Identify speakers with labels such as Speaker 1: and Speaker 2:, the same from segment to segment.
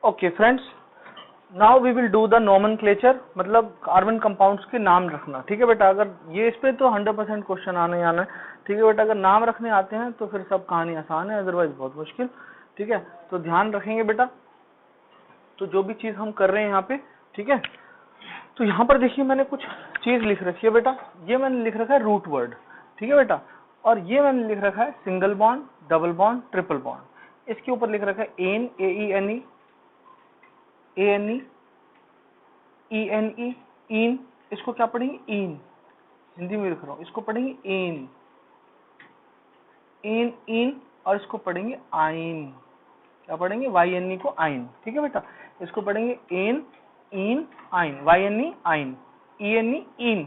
Speaker 1: Okay friends, now we will do the nomenclature, मतलब carbon compounds के नाम रखना। ठीक है बेटा, अगर ये इस पे तो 100% क्वेश्चन आने ही आना है। ठीक है बेटा, अगर नाम रखने आते हैं तो फिर सब कहानी आसान है, अदरवाइज बहुत मुश्किल। ठीक है, तो ध्यान रखेंगे बेटा। तो जो भी चीज हम कर रहे हैं यहाँ पे, ठीक है, तो यहाँ पर देखिए मैंने कुछ चीज लिख रखी है बेटा। ये मैंने लिख रखा है रूट वर्ड। ठीक है बेटा, और ये मैंने लिख रखा है single bond, double bond, triple bond. इसके ऊपर लिख रखा है एन, AENE, ANE, ENE, इन। इसको क्या पढ़ेंगे? इन। हिंदी में लिख रहा हूँ, इसको पढ़ेंगे इन, इन। और इसको पढ़ेंगे आइन। क्या पढ़ेंगे? YNE को आइन। ठीक है बेटा, इसको पढ़ेंगे एन, इन, आइन, YNE आइन, ENE इन।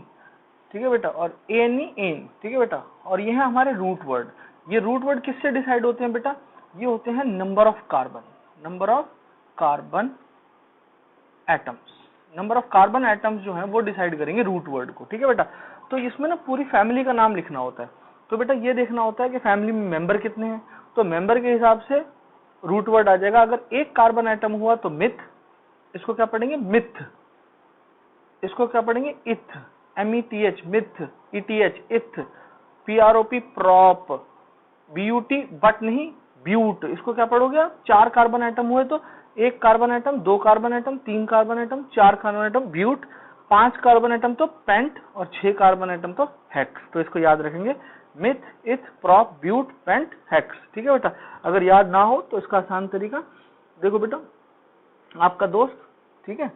Speaker 1: ठीक है बेटा, और ANE एन। ठीक है बेटा, और ये है हमारे रूट वर्ड। ये रूट वर्ड किससे डिसाइड होते हैं बेटा? ये होते हैं number of carbon, number of carbon atoms. Number of carbon atoms जो है वो डिसाइड करेंगे रूट वर्ड को। ठीक है बेटा, तो इसमें ना पूरी फैमिली का नाम लिखना होता है। तो बेटा ये देखना होता है कि फैमिली में मेंबर कितने हैं, तो मेंबर के हिसाब से रूट वर्ड आ जाएगा। अगर एक कार्बन एटम हुआ तो मिथ, इसको क्या पढ़ेंगे? मिथ। इसको क्या पढ़ेंगे? इथ, METH, मिथ, ETH, इथ, PROP, प्रॉप, BUT, बट नहीं, ब्यूट। इसको क्या पढ़ोगे आप? 4 कार्बन एटम हुए तो 1 carbon atom, 2 carbon atom, 3 carbon atom, 4 carbon atom but, 5 carbon atom तो पेंट, और 6 कार्बन एटम तो हेक्स। तो इसको याद रखेंगे, मिथ, इथ, प्रॉप, ब्यूट, पेंट, हेक्स। ठीक है बेटा, अगर याद ना हो तो इसका आसान तरीका देखो बेटा। आपका दोस्त, ठीक है,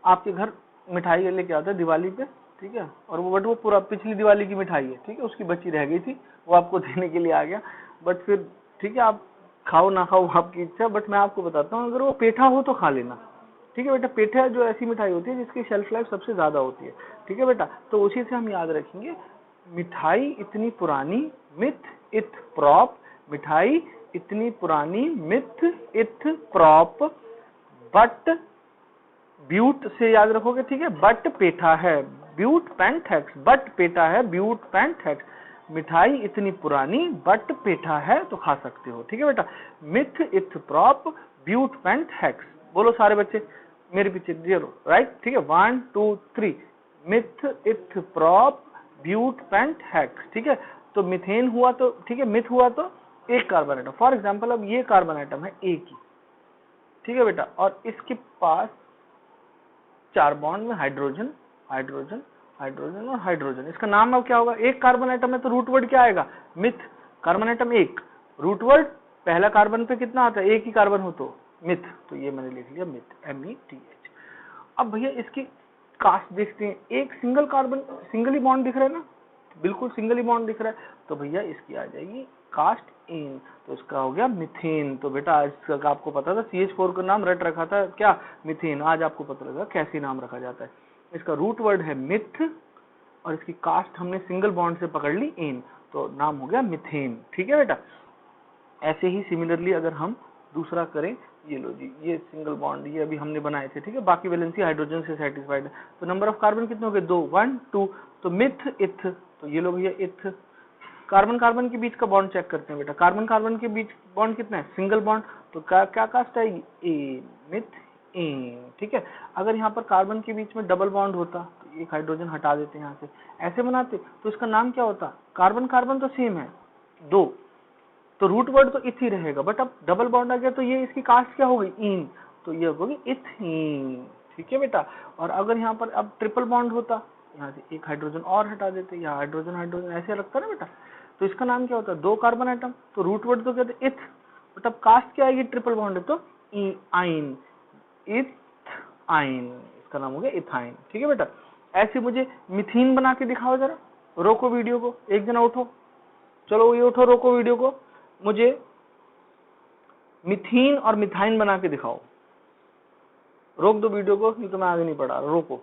Speaker 1: आपके घर मिठाई लेके आता है दिवाली पे, ठीक है, और वो पूरा पिछली दिवाली की मिठाई है, ठीक है, उसकी बच्ची रह गई थी, वो आपको देने के लिए आ गया। बट फिर ठीक है, आप खाओ ना खाओ आपकी इच्छा, बट मैं आपको बताता हूँ, अगर वो पेठा हो तो खा लेना। ठीक है बेटा, पेठा जो ऐसी मिठाई होती है जिसकी शेल्फ लाइफ सबसे ज्यादा होती है। ठीक है बेटा, तो उसी से हम याद रखेंगे, मिठाई इतनी पुरानी, मिथ इथ प्रॉप, मिठाई इतनी पुरानी, मिथ इथ प्रॉप, बट ब्यूट से याद रखोगे। ठीक है, बट पेठा है, ब्यूट पेंट हेक्स, बट पेठा है, ब्यूट पेंट हेक्स। मिठाई इतनी पुरानी, बट पेठा है तो खा सकते हो। ठीक है बेटा, मिथ इथ प्रॉप, ब्यूट पेंट हेक्स। बोलो सारे बच्चे मेरे पीछे, जीरो राइट। ठीक है, 1 2 3, मिथ इथ प्रॉप, ब्यूट पेंट हेक्स। ठीक है, तो मिथेन हुआ तो, ठीक है, मिथ हुआ तो 1 कार्बन एटम। फॉर एग्जाम्पल अब ये कार्बन एटम है एक ही, ठीक है बेटा, और इसके पास 4 बॉन्ड में हाइड्रोजन, हाइड्रोजन, हाइड्रोजन और हाइड्रोजन। इसका नाम अब क्या होगा? एक कार्बन एटम है तो रूट वर्ड क्या आएगा? मिथ। कार्बन एटम एक, रूट वर्ड पहला कार्बन पे कितना आता है? एक ही कार्बन हो तो मिथ। तो ये मैंने लिख लिया मिथ, METH। अब भैया इसकी कास्ट देखते हैं, एक सिंगल कार्बन, सिंगल ही बॉन्ड दिख रहा है ना, बिल्कुल सिंगल ही बॉन्ड दिख रहा है, तो भैया इसकी आ जाएगी कास्ट इन, तो इसका हो गया मिथेन। तो बेटा इसका आपको पता था, CH4 का नाम रट रखा था क्या? मिथेन। आज आपको पता लगा कैसे नाम रखा जाता है। इसका रूट वर्ड है मिथ, और इसकी कास्ट हमने सिंगल बॉन्ड से पकड़ ली इन, तो नाम हो गया मिथेन। ठीक है बेटा, ऐसे ही सिमिलरली अगर हम दूसरा करें, ये लो जी, ये सिंगल बॉन्ड ये अभी हमने बनाए थे, ठीक है, बाकी वैलेंसी हाइड्रोजन से सेटिस्फाइड है, तो नंबर ऑफ कार्बन कितने हो गए? 2, 1 2, तो मिथ इथ, तो ये लो भैया इथ। कार्बन कार्बन के बीच का बॉन्ड चेक करते हैं बेटा, कार्बन कार्बन के बीच बॉन्ड कितना है? सिंगल बॉन्ड, तो क्या कास्ट आएगी? ए, मिथ एन। ठीक है, अगर यहाँ पर कार्बन के बीच में डबल बॉन्ड होता तो एक हाइड्रोजन हटा देते यहाँ से, ऐसे बनाते तो इसका नाम क्या होता? कार्बन कार्बन तो सेम है 2, तो रूट वर्ड तो इथ ही रहेगा, बट अब डबल बॉन्ड आ गया तो ये इसकी कास्ट क्या हो गई? इन, तो ये होगी इथीन। ठीक है बेटा, और अगर यहाँ पर अब ट्रिपल बॉन्ड होता, यहाँ से एक हाइड्रोजन और हटा देते, यहाँ हाइड्रोजन हाइड्रोजन ऐसे लगता है ना बेटा, तो इसका नाम क्या होता? 2 कार्बन एटम, तो रूट वर्ड तो कहते इथ, बट अब कास्ट क्या आएगी? ट्रिपल बॉन्ड है तो आइन, इथ आइन, इसका नाम हो गया इथाइन। ठीक है बेटा, ऐसे मुझे मिथीन बना के दिखाओ जरा, रोको वीडियो को, एक जना उठो, चलो ये उठो, रोको वीडियो को, मुझे मिथीन और मिथाइन बना के दिखाओ। रोक दो वीडियो को, नहीं तो मैं आगे नहीं पढ़ा, रोको।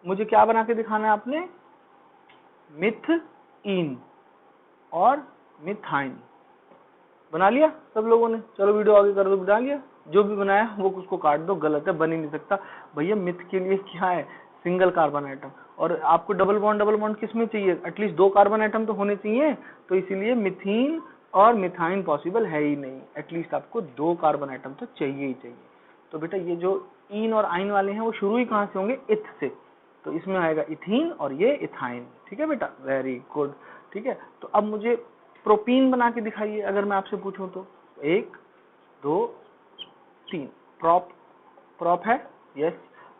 Speaker 1: मुझे क्या बना के दिखाना है आपने? मिथ इन और मिथाइन बना लिया सब लोगों ने? चलो वीडियो आगे कर दो, बना लिया? जो भी बनाया वो उसको काट दो, गलत है, बन ही नहीं सकता भैया। मिथ के लिए क्या है? सिंगल कार्बन एटम, और आपको डबल बॉन्ड किस में चाहिए? एटलीस्ट 2 कार्बन एटम तो होने चाहिए, तो इसीलिए मिथीन और मिथाइन पॉसिबल है ही नहीं, एटलीस्ट आपको 2 कार्बन एटम तो चाहिए ही चाहिए। तो बेटा ये जो इन और आइन वाले हैं वो शुरू ही कहाँ से होंगे, इथ से, तो इसमें आएगा इथीन और ये इथाइन। ठीक है बेटा, वेरी गुड। ठीक है, तो अब मुझे प्रोपीन बना के दिखाइए अगर मैं आपसे पूछूं तो। 1 2 3, प्रॉप, प्रॉप है, यस,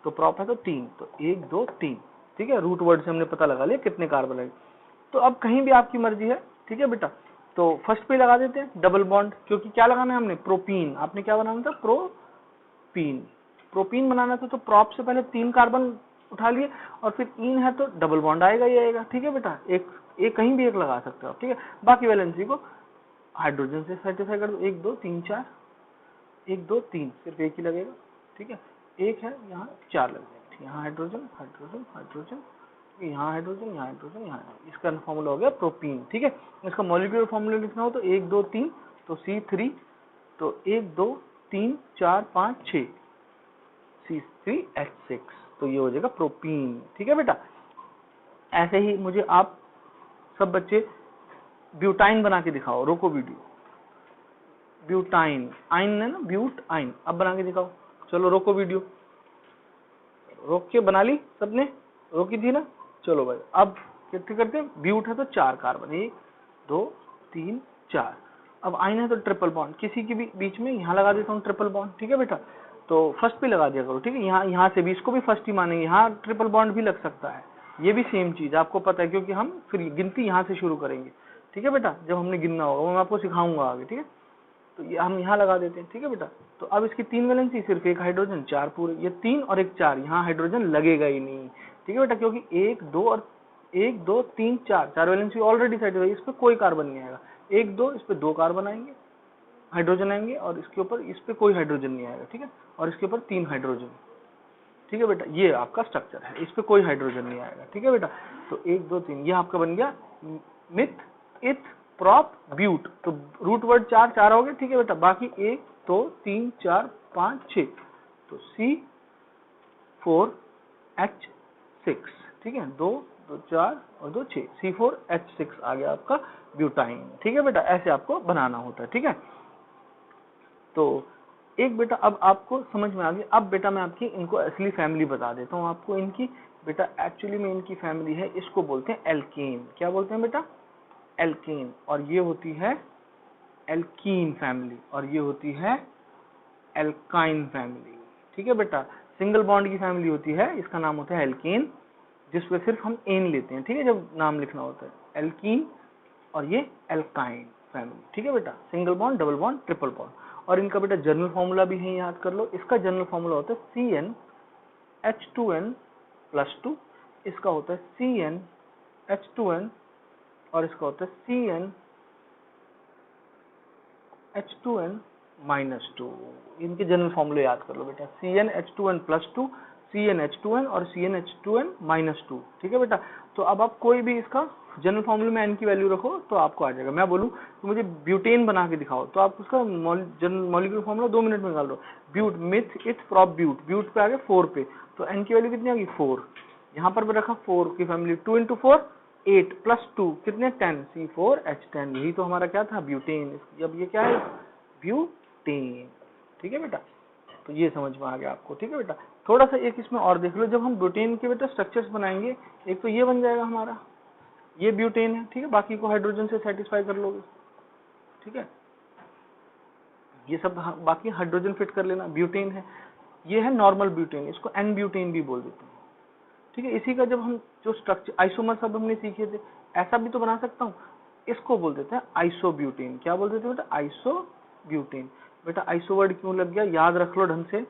Speaker 1: तो प्रॉप है तो 3, तो 1 2 3। ठीक है, रूट वर्ड से हमने पता लगा लिया कितने कार्बन है। तो अब कहीं भी आपकी मर्जी है। ठीक है बेटा, तो फर्स्ट पे लगा देते हैं डबल बॉन्ड, क्योंकि क्या लगाना है हमने, प्रोपीन। आपने क्या बनाना था, प्रोपीन। प्रोपीन बनाना था तो प्रॉप से पहले 3 कार्बन उठा लिए और फिर इन है तो डबल बॉन्ड आएगा ही आएगा। ठीक है बेटा, एक कहीं भी एक लगा सकते हो। ठीक है, बाकी वैलेंसी को हाइड्रोजन से सेटिस्फाई कर दो। 1 2 3 4, 1 2 3, सिर्फ एक ही लगेगा। ठीक है, एक है यहाँ 4 लग जाएगा। यहाँ हाइड्रोजन हाइड्रोजन हाइड्रोजन, यहाँ हाइड्रोजन यहाँ हाइड्रोजन यहाँ, इसका फॉर्मूला हो गया प्रोपीन। ठीक है, इसका मॉलिक्यूलर फॉर्मूला लिखना हो तो 1 2 3, तो C3, तो 1 2 3 4 5 6, C3H6, तो ये हो जाएगा प्रोपीन। ठीक है बेटा, ऐसे ही मुझे आप सब बच्चे ब्यूटाइन बना के दिखाओ, रोको वीडियो। ब्यूटाइन, आइन है ना, ब्यूट आइन, अब बना के दिखाओ। चलो रोको वीडियो, रोक के बना ली सबने, रोकी थी ना। चलो भाई, अब कितने करते हैं, ब्यूट है तो 4 कार्बन, 1 2 3 4। अब आइन है तो ट्रिपल बॉन्ड, किसी के भी बीच में यहाँ लगा देता हूँ ट्रिपल बॉन्ड। ठीक है बेटा, तो फर्स्ट पे लगा दिया करो। ठीक है, यहाँ से भी इसको भी फर्स्ट ही मानेंगे, यहाँ ट्रिपल बॉन्ड भी लग सकता है, ये भी सेम चीज आपको पता है, क्योंकि हम फिर गिनती यहाँ से शुरू करेंगे। ठीक है बेटा, जब हमने गिनना होगा वो मैं आपको सिखाऊंगा आगे। ठीक है, तो ये हम यहाँ लगा देते हैं। ठीक है बेटा, तो अब इसकी 3 वैलेंसी, सिर्फ एक हाइड्रोजन 4 पूरे, ये 3 और एक 4, यहाँ हाइड्रोजन लगेगा ही नहीं। ठीक है बेटा, क्योंकि 1 2 और 1 2 3 4 वैलेंसी ऑलरेडी सेटिस्फाई, इस पे कोई कार्बन नहीं आएगा। 1 2, इस पे 2 कार्बन आएंगे, हाइड्रोजन आएंगे, और इसके ऊपर इस पे कोई हाइड्रोजन नहीं आएगा। ठीक है, और इसके ऊपर 3 हाइड्रोजन। ठीक है बेटा, ये आपका स्ट्रक्चर है, इस पे कोई हाइड्रोजन नहीं आएगा। ठीक है बेटा, तो 1 2 3 ये आपका बन गया मिथ इथ प्रॉप ब्यूट, तो रूट वर्ड 4 4 हो गए। ठीक है बेटा, बाकी 1 2 3 4 5 6, तो C4H6। ठीक है, 2 2 4 और 2 6, C4H6 आ गया आपका ब्यूटाइन। ठीक है बेटा, ऐसे आपको बनाना होता है। ठीक है, तो एक बेटा अब आपको समझ में आ गया। अब बेटा मैं आपकी इनको असली फैमिली बता देता हूँ आपको इनकी। बेटा एक्चुअली में इनकी फैमिली है, इसको बोलते हैं एल्केन। क्या बोलते हैं बेटा, एल्केन। और ये होती है एल्कीन फैमिली, और ये होती है एल्काइन फैमिली। ठीक है बेटा, सिंगल बॉन्ड की फैमिली होती है, इसका नाम होता है एल्केन, जिसपे सिर्फ हम एन लेते हैं। ठीक है, जब नाम लिखना होता है एल्कीन, और ये एल्काइन फैमिली। ठीक है बेटा, single bond double bond triple bond. और इनका बेटा जनरल फॉर्मूला भी है, याद कर लो। इसका जनरल फॉर्मूला होता है CnH2n+2, इसका होता है CnH2n, और इसका होता है CnH2n-2। इनके जनरल फॉर्मूले याद कर लो बेटा, CnH2n+2, CnH2n और CnH2n-2। ठीक है बेटा, तो अब आप कोई भी इसका जनरल फॉर्मूले में n की वैल्यू रखो तो आपको आ जाएगा। मैं बोलूं तो मुझे ब्यूटेन बना के दिखाओ, तो आप उसका मॉलिक्यूलर फॉर्मूला 2 मिनट में निकाल दो। ब्यूट, मिथ इथ प्रॉप ब्यूट, ब्यूट पे आ गया 4 पे, तो n की वैल्यू कितनी आ गई 4। यहाँ पर भी रखा 4 की फैमिली, 2 × 4 8 + 2 कितने 10, C4H10, यही तो हमारा क्या था, ब्यूटेन। अब ये क्या है, ब्यूटेन। ठीक है बेटा, तो ये समझ में आ गया आपको। ठीक है बेटा, थोड़ा सा एक इसमें और देख लो, जब हम ब्यूटेन के बेटा स्ट्रक्चर्स बनाएंगे, एक तो ये बन जाएगा हमारा, ये ब्यूटेन है। ठीक है, बाकी को हाइड्रोजन से सेटिस्फाई कर लोगे। ठीक है, ये सब बाकी हाइड्रोजन फिट कर लेना, ब्यूटेन है। ये है नॉर्मल ब्यूटेन, इसको एन ब्यूटेन भी बोल देते हैं। ठीक है, इसी का जब हम जो स्ट्रक्चर आइसोमर सब हमने सीखे थे, ऐसा भी तो बना सकता हूँ, इसको बोल देते हैं आइसोब्यूटेन। क्या बोल देते हैं बेटा, आइसोब्यूटेन। बेटा आइसो वर्ड क्यों लग गया, याद रख लो ढंग से।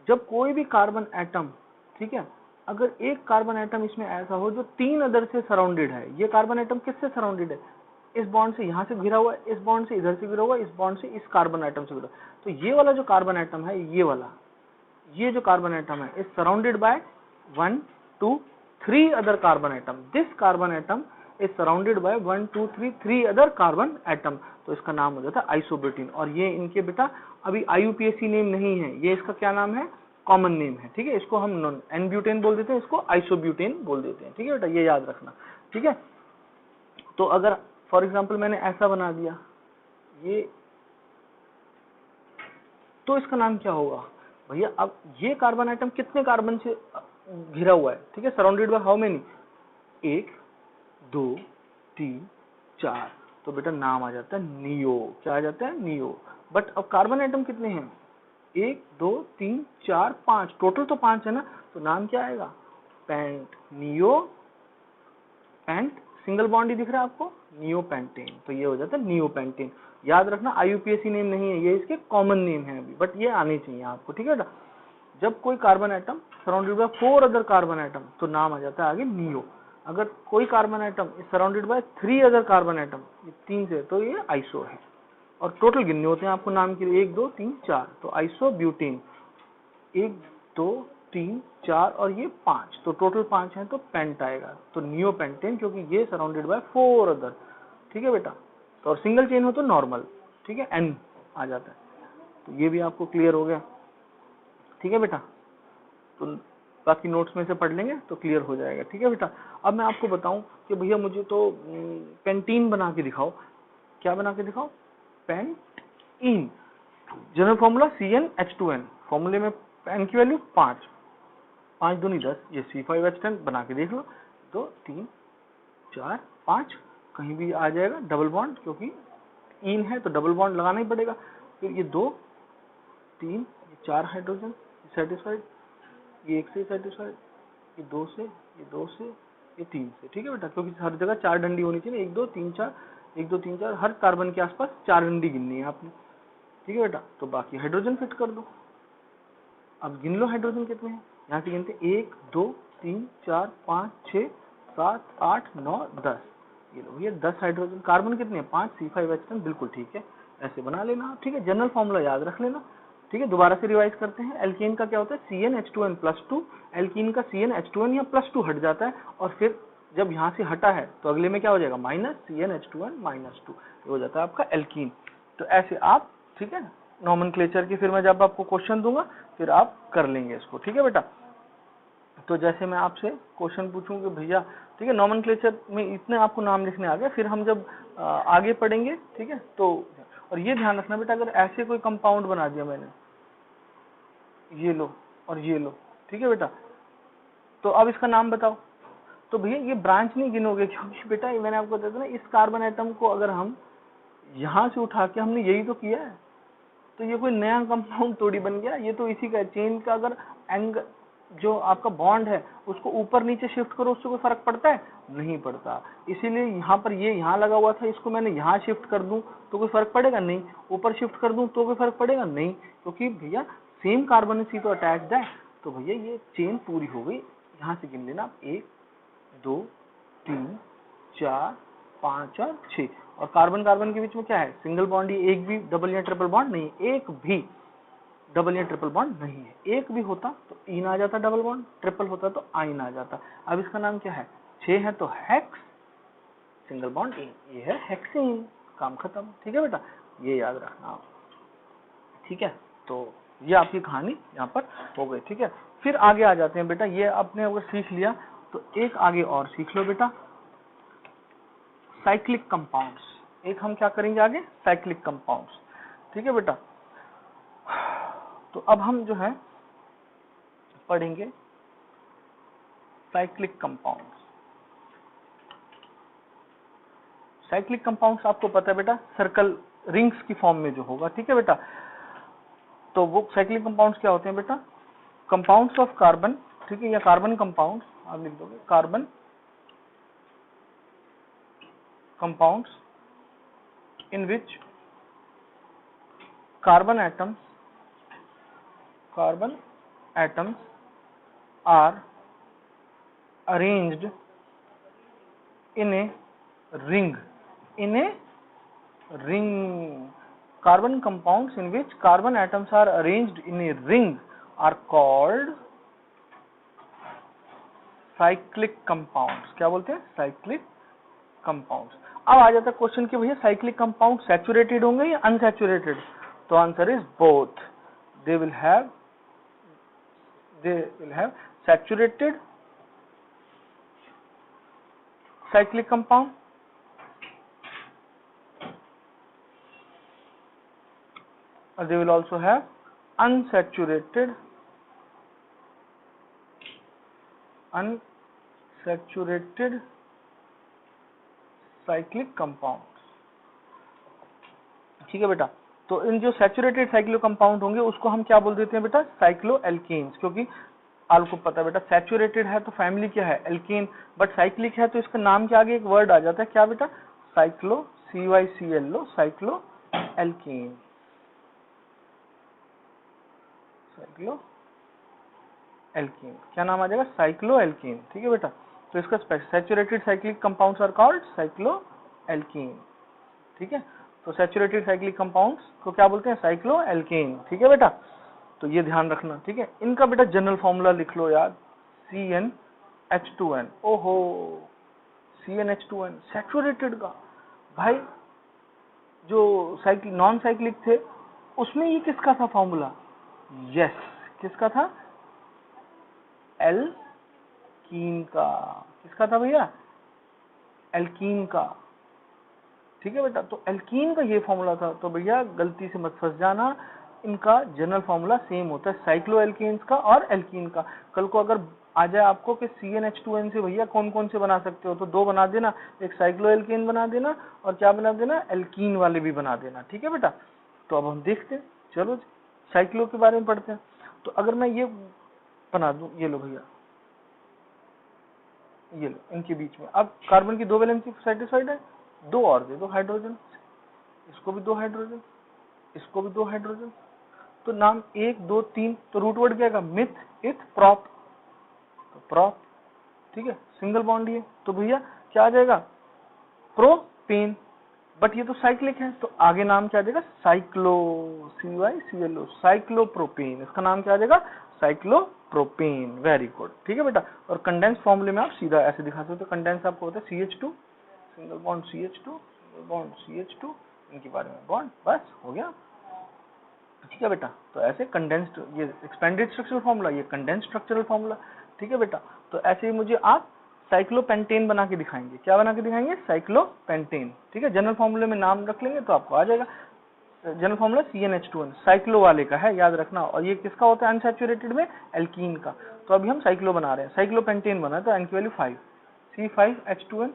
Speaker 1: जब कोई भी कार्बन एटम, ठीक है, अगर एक कार्बन एटम इसमें ऐसा हो जो 3 अदर से सराउंडेड है, ये कार्बन एटम किससे सराउंडेड है, इस बॉन्ड से यहाँ से घिरा हुआ, इस बॉन्ड से इधर से घिरा हुआ, इस बॉन्ड से इस कार्बन एटम से घिरा, तो ये वाला जो कार्बन एटम है, ये वाला, ये जो कार्बन एटम है, is surrounded by 1 2 3 other carbon atom. This carbon atom is surrounded by 1 2 3 other carbon atom, तो इसका नाम हो जाता है आइसोब्यूटेन। और ये इनके बेटा अभी IUPAC नेम नहीं है, ये इसका क्या नाम है, कॉमन नेम है। ठीक है, इसको हम एन ब्यूटेन बोल देते हैं, इसको आइसोब्यूटेन बोल देते हैं। ठीक है बेटा, ये याद रखना। ठीक है, तो अगर फॉर एग्जांपल मैंने ऐसा बना दिया ये, तो इसका नाम क्या होगा, भैया अब ये कार्बन आइटम कितने कार्बन से घिरा हुआ है, ठीक है, सराउंडेड बाय हाउ मेनी, 1 2 3 4, तो बेटा नाम आ जाता है नियो। क्या आ जाता है, नियो। बट अब कार्बन आइटम कितने हैं, 1 2 3 4 5, टोटल तो 5 है ना, तो नाम क्या आएगा, paint, neo paint, single bond ही दिख रहा है आपको, नियोपेंटेन, तो ये हो जाता है नियोपेंटेन। याद रखना IUPAC नेम नहीं है ये, इसके कॉमन नेम है अभी, बट ये आने चाहिए आपको, ठीक है बेटा। जब कोई carbon atom surrounded by 4 other carbon atom, तो नाम आ जाता है आगे नियो। अगर कोई carbon atom is surrounded by 3 other carbon atom, 3 से, तो ये आइसो है। और टोटल गिनने होते हैं आपको नाम के लिए, 1 2 3 4, तो आइसोब्यूटेन, 1 2 3 4 और ये 5, तो टोटल 5 है, तो पेंट आएगा, तो नियोपेंटेन, क्योंकि ये सराउंडेड बाय 4 अदर, ठीक है बेटा। तो और सिंगल चेन हो तो नॉर्मल, ठीक है, N आ जाता है। तो ये भी आपको क्लियर हो गया, ठीक है बेटा। तो बाकी नोट्स में से पढ़ लेंगे तो क्लियर हो जाएगा, ठीक है बेटा। अब मैं आपको बताऊं कि भैया मुझे तो पेंटीन बना के दिखाओ। क्या बना के दिखाओ, पेंटीन। जनरल फॉर्मूला CnH2n, फॉर्मूले में पेन की वैल्यू 5, 5 दूनी 10, ये C5H10 बना के देख लो, 2 3 4 5, कहीं भी आ जाएगा डबल बॉन्ड, क्योंकि इन है तो डबल बॉन्ड लगाना ही पड़ेगा। फिर ये 2 3 4 हाइड्रोजन सेटिस्फाइड, ये 1 से सेटिस्फाइड, ये 2 से, ये 2 से, ये 3 से, ठीक है बेटा, क्योंकि हर जगह 4 डंडी होनी चाहिए, 1 2 3 4, 1 2 3 4, हर कार्बन के आसपास 4 डंडी गिननी है आपने, ठीक है बेटा। तो बाकी हाइड्रोजन फिट कर दो। अब गिन लो हाइड्रोजन कितने हैं, यहाँ से गिनते 1 2 3 4 5 6 7 8 9 10, ये लो, ये 10 हाइड्रोजन। कार्बन कितने हैं, 5, C5H10, बिल्कुल ठीक है, ऐसे बना लेना, ठीक है। जनरल फॉर्मूला याद रख लेना, ठीक है। दोबारा से रिवाइज करते हैं। एल्केन का क्या होता है, CnH2n+2, एल्कीन का CnH2n या +2 हट जाता है, और फिर जब यहाँ से हटा है तो अगले में क्या हो जाएगा, -CnH2n-2, ये हो जाता है आपका एल्कीन। तो ऐसे आप, ठीक है, नॉमेनक्लेचर की फिर मैं जब आपको क्वेश्चन दूंगा फिर आप कर लेंगे इसको, ठीक है बेटा। तो जैसे मैं आपसे क्वेश्चन पूछूं कि भैया, ठीक है, नॉमेनक्लेचर में इतने आपको नाम लिखने आ गए, फिर हम जब आगे पढ़ेंगे, ठीक है, तो और ये ध्यान रखना बेटा, अगर ऐसे कोई कंपाउंड बना दिया मैंने, ये लो और ये लो, ठीक है बेटा, तो अब इसका नाम बताओ, तो भैया ये ब्रांच नहीं गिनोगे, क्योंकि बेटा मैंने आपको बताया था ना, इस कार्बन आइटम को अगर हम यहाँ से उठा के, हमने यही तो किया है, तो ये कोई नया कंपाउंड थोड़ी बन गया, ये तो इसी का चेन का, अगर एंग जो आपका बॉन्ड है उसको ऊपर नीचे शिफ्ट करो, उससे कोई फर्क पड़ता है, नहीं पड़ता। इसीलिए यहाँ पर ये यहाँ लगा हुआ था, इसको मैंने यहाँ शिफ्ट कर दूं तो कोई फर्क पड़ेगा नहीं, ऊपर शिफ्ट कर दूं तो कोई फर्क पड़ेगा नहीं, क्योंकि भैया सेम कार्बन सी तो अटैच्ड है। तो भैया ये चेन पूरी हो गई, यहाँ से गिन लेना, 1 2 3 4 5 और 6, और कार्बन कार्बन के बीच में क्या है, सिंगल बॉन्ड, ये एक भी डबल या ट्रिपल बॉन्ड नहीं है, एक भी डबल या ट्रिपल बॉन्ड नहीं है। एक भी होता तो इन आ जाता डबल बॉन्ड, ट्रिपल होता तो आइन आ जाता। अब इसका नाम क्या है, 6 है तो हेक्स, सिंगल बॉन्ड इन, ये है हेक्सेन, काम खत्म, ठीक है बेटा, ये याद रखना, ठीक है। तो ये आपकी कहानी यहाँ पर हो गई, ठीक है। फिर आगे आ जाते हैं बेटा, ये आपने अगर सीख लिया तो एक आगे और सीख लो बेटा, साइक्लिक कंपाउंड्स। एक हम क्या करेंगे आगे, साइक्लिक कंपाउंड्स, ठीक है बेटा। तो अब हम जो है पढ़ेंगे साइक्लिक कंपाउंड्स। साइक्लिक कंपाउंड्स आपको पता है बेटा, सर्कल रिंग्स की फॉर्म में जो होगा, ठीक है बेटा। तो वो साइक्लिक कंपाउंड्स क्या होते हैं बेटा, कंपाउंड्स ऑफ कार्बन, ठीक है, या कार्बन कंपाउंड्स आप लिख दोगे, carbon compounds in which carbon atoms are arranged in a ring, carbon compounds in which carbon atoms are arranged in a ring are called cyclic compounds। क्या बोलते हैं, cyclic compounds. अब आ जाता है क्वेश्चन कि भैया साइक्लिक कंपाउंड सैचुरेटेड होंगे या अनसैचुरेटेड, तो answer is both, they will have saturated cyclic compound or they will also have unsaturated cyclic compound. ठीक है बेटा, तो इन जो सैचुरेटेड साइक्लिक कंपाउंड होंगे उसको हम क्या बोल देते हैं बेटा, साइक्लोएल्केन्स, क्योंकि आपको पता है बेटा सैचुरेटेड है तो फैमिली क्या है, एल्केन, बट साइक्लिक है तो इसका नाम के आगे एक वर्ड आ जाता है, क्या बेटा, साइक्लो, CYCLO, साइक्लोएल्केन, साइक्लोएल्केन, क्या नाम आ जाएगा, साइक्लोएल्केन। ठीक है बेटा, तो इसका saturated cyclic compounds are called cycloalkane. ठीक है, तो सैचुरेटेड साइक्लिक कंपाउंड्स को क्या बोलते हैं, साइक्लोएल्केन। ठीक है बेटा, तो ये ध्यान रखना। ठीक है, इनका बेटा जनरल फॉर्मूला लिख लो यार, CnH2n। ओहो, CnH2n सैचुरेटेड का, भाई जो साइक्लिक नॉन साइक्लिक थे उसमें ये किसका था फॉर्मूला, यस, किसका था, एल्कीन का। किसका था भैया, एल्कीन का। ठीक है बेटा, तो एल्कीन का ये फॉर्मूला था, तो भैया गलती से मत फंस जाना, इनका जनरल फॉर्मूला सेम होता है, साइक्लोएल्केन्स का और एल्कीन का। कल को अगर आ जाए आपको कि CnH2n से भैया कौन कौन से बना सकते हो, तो दो बना देना, एक साइक्लोएल्केन बना देना और क्या बना देना, एल्कीन वाले भी बना देना। ठीक है बेटा, तो अब हम देखते हैं, चलो साइक्लो के बारे में पढ़ते हैं। तो अगर मैं ये बना दूं, ये लो भैया, ये लो, इनके बीच में अब कार्बन की 2 वैलेंसी सेटिस्फाइड है, 2 और दे दो हाइड्रोजन, इसको भी 2 हाइड्रोजन, इसको भी 2 हाइड्रोजन, तो नाम 1 2 3, तो रूट वर्ड क्या आएगा, मिथ, इथ, प्रोप, तो प्रोप। ठीक है, सिंगल बॉन्ड ये, तो भैया क्या आ जाएगा, प्रोपेन, बट ये तो साइक्लिक है, तो आगे नाम क्या आ जाएगा, साइक्लो, CYCLO, साइक्लोप्रोपेन, इसका नाम क्या आ जाएगा, साइक्लोप्रोपेन। Very good. ठीक है बेटा, और कंडेंस फॉर्मूले में आप सीधा ऐसे दिखा सकते हो, कंडेंस आपको होता है CH2, single bond CH2, single bond CH2, इनके बारे में बॉन्ड, बस हो गया। ठीक है बेटा, तो ऐसे कंडेंस्ड, ये एक्सपेंडेड स्ट्रक्चरल फॉर्मूला, ये कंडेंस्ड स्ट्रक्चरल फॉर्मूला। ठीक है बेटा, तो ऐसे ही मुझे आप साइक्लोपेंटेन बना के दिखाएंगे, क्या बना के दिखाएंगे, साइक्लोपेंटेन। ठीक है, जनरल फॉर्मूले में नाम रख लेंगे तो आपको आ जाएगा। जनरल फॉर्मूला CnH2n, साइक्लो वाले का है, याद रखना, और ये किसका होता है अनसैचुरेटेड में, एल्कीन का। तो अभी हम साइक्लो बना रहे हैं, साइक्लोपेंटेन बना है, तो n की वैल्यू 5, C5H2n,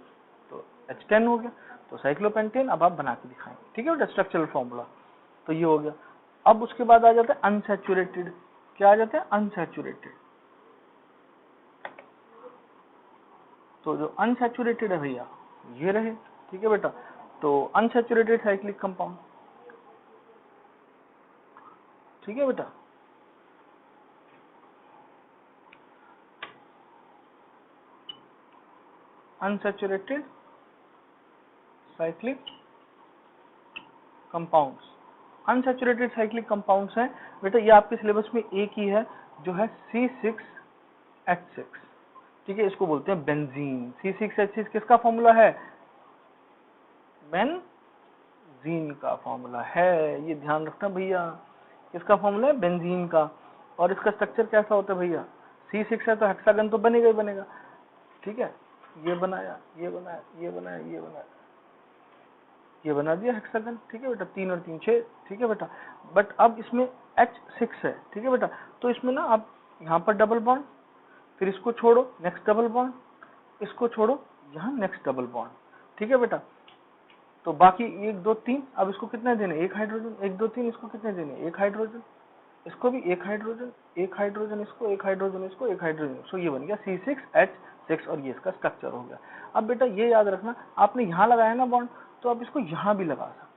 Speaker 1: तो H10 हो गया, तो साइक्लोपेंटेन अब आप बना के दिखाएंगे। ठीक है बेटा, स्ट्रक्चरल फॉर्मूला तो ये हो गया। अब उसके बाद आ जाता है अनसैचुरेटेड, क्या आ जाता है, अनसैचुरेटेड। तो जो अनसैचुरेटेड है भैया ये रहे। ठीक है बेटा, तो अनसैचुरेटेड साइक्लिक कंपाउंड। ठीक है बेटा, unsaturated cyclic compounds, unsaturated cyclic compounds हैं बेटा, ये आपके सिलेबस में एक ही है जो है C6H6। ठीक है, इसको बोलते हैं बेंजीन। C6H6 किसका फॉर्मूला है, बेंजीन का फॉर्मूला है, ये ध्यान रखना भैया, किसका फॉर्मूला है, बेंजीन का। और इसका स्ट्रक्चर कैसा होता है भैया, C6 है तो हेक्सागन तो बनेगा ही बनेगा। ठीक है, ये बनाया, ये बनाया, ये बनाया, ये बनाया, ये बना दिया हेक्सागन। ठीक है बेटा, 3 और 3 6। ठीक है बेटा, बट अब इसमें H6 है। ठीक है बेटा, तो इसमें ना आप यहाँ पर डबल बॉन्ड, फिर इसको छोड़ो, नेक्स्ट डबल बॉन्ड, इसको छोड़ो, यहाँ नेक्स्ट डबल बॉन्ड। ठीक है बेटा, तो बाकी 1 2 3, अब इसको कितने देने, 1 हाइड्रोजन, 1 2 3, इसको कितने देने, 1 हाइड्रोजन, इसको भी 1 हाइड्रोजन, 1 हाइड्रोजन इसको, 1 हाइड्रोजन इसको, 1 हाइड्रोजन। सो ये बन गया C6H6 और ये इसका स्ट्रक्चर हो गया। अब बेटा ये याद रखना, आपने यहाँ लगाया ना बॉन्ड, तो आप इसको यहाँ भी लगा सकते,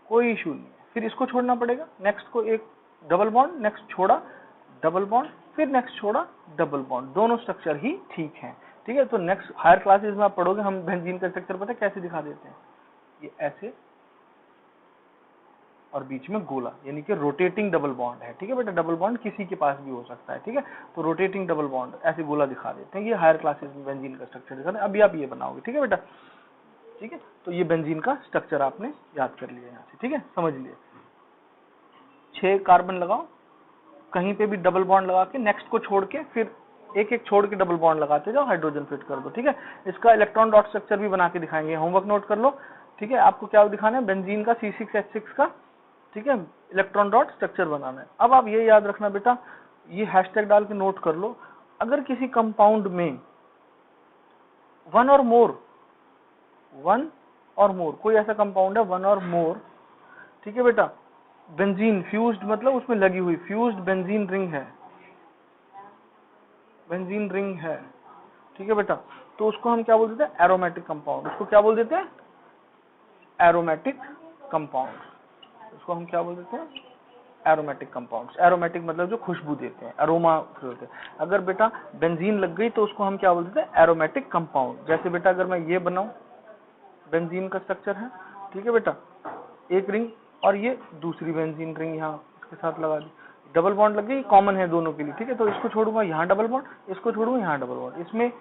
Speaker 1: कोई इशू नहीं है। फिर इसको छोड़ना पड़ेगा, नेक्स्ट को एक डबल बॉन्ड, नेक्स्ट छोड़ा डबल बॉन्ड, फिर नेक्स्ट छोड़ा डबल बॉन्ड, दोनों स्ट्रक्चर ही ठीक है। ठीक है, तो नेक्स्ट हायर क्लासेस में आप पढ़ोगे, हम बेंजीन का स्ट्रक्चर पता है कैसे दिखा देते हैं, ये ऐसे और बीच में गोला, यानी कि रोटेटिंग डबल बॉन्ड है। ठीक है बेटा, डबल बॉन्ड किसी के पास भी हो सकता है। ठीक है, तो रोटेटिंग डबल बॉन्ड ऐसे गोला दिखा देते हैं, ये हायर क्लासेस में बेंजीन का स्ट्रक्चर दिखाते हैं। अभी आप ये बनाओगे। ठीक है बेटा, ठीक है, तो ये बेंजीन का स्ट्रक्चर आपने याद कर लिया यहाँ से। ठीक है, समझ लिए, 6 कार्बन लगाओ, कहीं पे भी डबल बॉन्ड लगा के नेक्स्ट को छोड़ के फिर एक एक छोड़ के डबल बॉन्ड लगाते जाओ, हाइड्रोजन फिट कर दो। ठीक है, इसका इलेक्ट्रॉन डॉट स्ट्रक्चर भी बना के दिखाएंगे, होमवर्क नोट कर लो। ठीक है, आपको क्या दिखाना है, बेंजीन का C6H6 का। ठीक है, इलेक्ट्रॉन डॉट स्ट्रक्चर बनाना है। अब आप ये याद रखना बेटा, ये हैशटैग डाल के नोट कर लो, अगर किसी कंपाउंड में वन और मोर कोई ऐसा कंपाउंड है वन और मोर, ठीक है बेटा, बेंजीन फ्यूज्ड मतलब उसमें लगी हुई फ्यूज्ड बेंजीन रिंग है, ठीक है बेटा, तो उसको हम क्या बोल देते हैं, एरोमेटिक कंपाउंड। उसको क्या बोल देते हैं, एरोमेटिक कंपाउंड। उसको हम क्या बोल देते हैं, एरोमेटिक कंपाउंड्स। एरोमेटिक मतलब जो खुशबू देते हैं, अरोमा होते हैं। अगर बेटा बेंजीन लग गई तो उसको हम क्या बोल देते हैं, एरोमेटिक कंपाउंड। जैसे बेटा अगर मैं ये बनाऊं, बेंजीन का स्ट्रक्चर है, ठीक है बेटा, एक रिंग और ये दूसरी बेंजीन रिंग यहाँ इसके साथ लगा दी, डबल बॉन्ड लग गई, कॉमन है दोनों के लिए, ठीक है, तो इसको छोड़ूंगा यहाँ डबल बॉन्ड, इसको छोड़ूंगा यहाँ डबल बॉन्ड, इसमें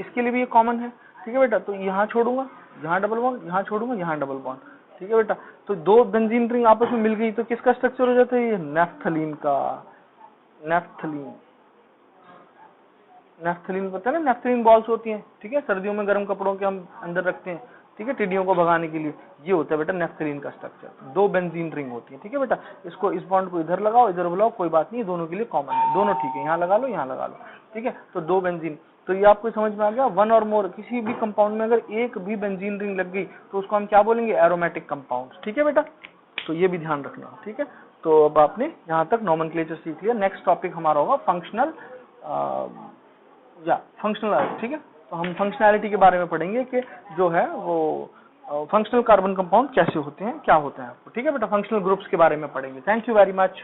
Speaker 1: इसके लिए भी ये कॉमन है, ठीक है बेटा, तो यहाँ छोड़ूंगा यहाँ डबल बॉन्ड, यहाँ छोड़ूंगा यहाँ डबल बॉन्ड, ठीक है बेटा, तो दो बेंजीन रिंग आपस में मिल गई तो किसका स्ट्रक्चर हो जाता है, ये नेफ्थलीन का। नेफ्थलीन पता है ना, नेफ्थलीन बॉल्स होती हैं, ठीक है, सर्दियों में गर्म कपड़ों के हम अंदर रखते हैं, ठीक है, टिड्डियों को भगाने के लिए, ये होता है बेटा नेफ्थलीन का स्ट्रक्चर। दो बेंजीन रिंग होती है, ठीक है बेटा, इसको इस बॉन्ड को इधर लगाओ इधर बुलाओ, कोई बात नहीं, दोनों के लिए कॉमन है, दोनों ठीक है, यहाँ लगा लो यहाँ लगा लो, ठीक है, तो दो बेंजीन, तो ये आपको समझ में आ गया। वन और मोर, किसी भी कंपाउंड में अगर एक भी बेंजीन रिंग लग गई तो उसको हम क्या बोलेंगे, एरोमेटिक कंपाउंड, ठीक है बेटा, तो ये भी ध्यान रखना, ठीक है। तो अब आपने यहाँ तक नोमेनक्लेचर सीख लिया। नेक्स्ट टॉपिक हमारा होगा फंक्शनल ठीक है, तो हम फंक्शनैलिटी के बारे में पढ़ेंगे कि जो है वो फंक्शनल कार्बन कंपाउंड कैसे होते हैं, क्या होते हैं आपको, ठीक है बेटा, फंक्शनल ग्रुप्स के बारे में पढ़ेंगे। Thank you very much.